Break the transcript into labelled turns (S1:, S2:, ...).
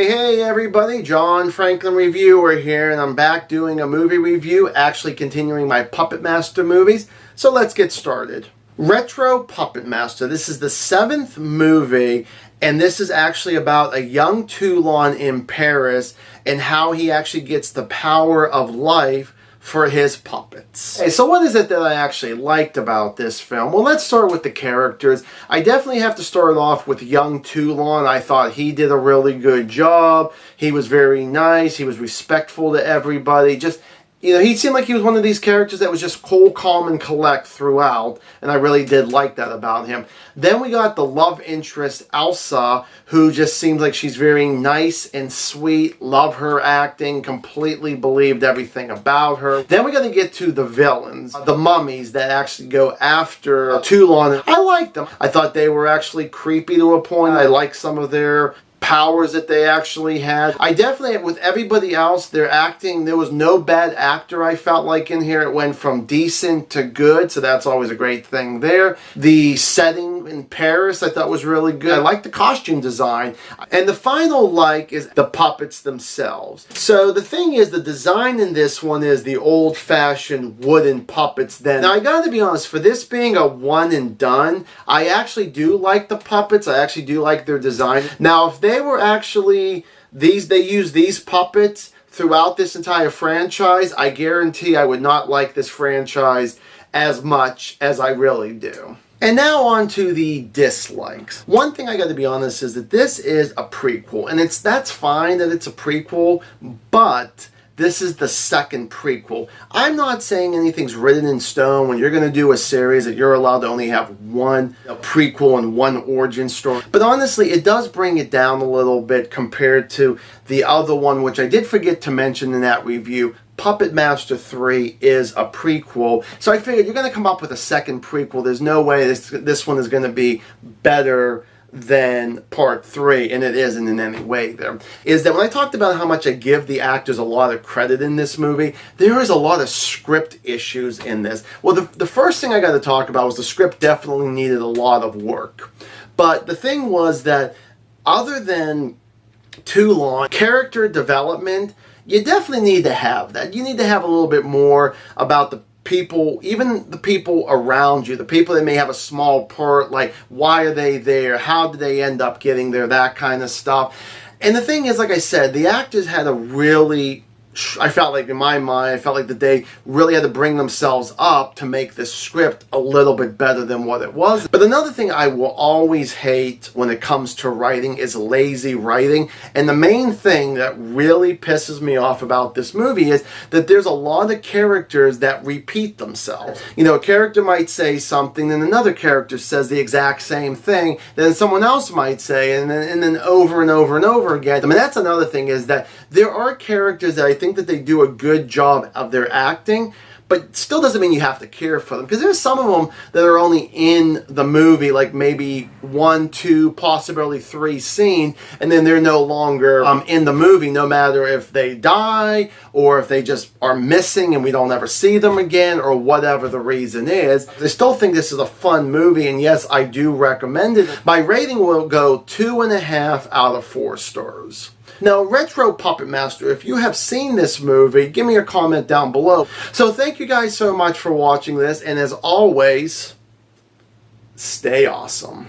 S1: Hey everybody, John Franklin Reviewer here, and I'm back doing a movie review, actually continuing my Puppet Master movies. So let's get started. Retro Puppet Master. This is the 7th movie, and this is actually about a young Toulin in Paris and how he actually gets the power of life for his puppets. Hey, so what is it that I actually liked about this film? Well, let's start with the characters. I definitely have to start off with young Toulin. I thought he did a really good job. He was very nice. He was respectful to everybody. Just, you know, he seemed like he was one of these characters that was just cool, calm, and collect throughout, and I really did like that about him. Then we got the love interest, Elsa, who just seems like she's very nice and sweet. Love her acting, completely believed everything about her. Then we're going to get to the villains, the mummies that actually go after Toulin. I liked them. I thought they were actually creepy to a point. I liked some of their powers that they actually had. I definitely, with everybody else, their acting, there was no bad actor I felt like in here. It went from decent to good, so that's always a great thing there. The setting in Paris I thought was really good. I like the costume design. And the final like is the puppets themselves. So the thing is, the design in this one is the old-fashioned wooden puppets then. Now I gotta be honest, for this being a one and done, I actually do like the puppets. I actually do like their design. Now if they were actually they use these puppets throughout this entire franchise, I guarantee I would not like this franchise as much as I really do. And now on to the dislikes. One thing I got to be honest is that this is a prequel, and that's fine that it's a prequel, but this is the second prequel. I'm not saying anything's written in stone when you're going to do a series that you're allowed to only have one prequel and one origin story. But honestly, it does bring it down a little bit compared to the other one, which I did forget to mention in that review. Puppet Master 3 is a prequel. So I figured you're going to come up with a second prequel. There's no way this one is going to be better than part 3, and it isn't in any way there, is that when I talked about how much I give the actors a lot of credit in this movie, there is a lot of script issues in this. Well, the first thing I got to talk about was the script definitely needed a lot of work. But the thing was that other than Toulin, character development, you definitely need to have that. You need to have a little bit more about the people, even the people around you, the people that may have a small part, like why are they there, how did they end up getting there, that kind of stuff. And the thing is, like I said, the actors had a really, I felt like in my mind, I felt like that they really had to bring themselves up to make this script a little bit better than what it was. But another thing I will always hate when it comes to writing is lazy writing. And the main thing that really pisses me off about this movie is that there's a lot of characters that repeat themselves. You know, a character might say something, then another character says the exact same thing, then someone else might say, and then over and over and over again. I mean, that's another thing, is that there are characters that I think that they do a good job of their acting, but still doesn't mean you have to care for them, because there's some of them that are only in the movie like maybe 1, 2, possibly 3 scenes, and then they're no longer in the movie, no matter if they die or if they just are missing and we don't ever see them again, or whatever the reason is. I still think this is a fun movie, and yes, I do recommend it. My rating will go 2.5 out of 4 stars. Now, Retro Puppet Master, if you have seen this movie, give me a comment down below. So thank you guys so much for watching this, and as always, stay awesome.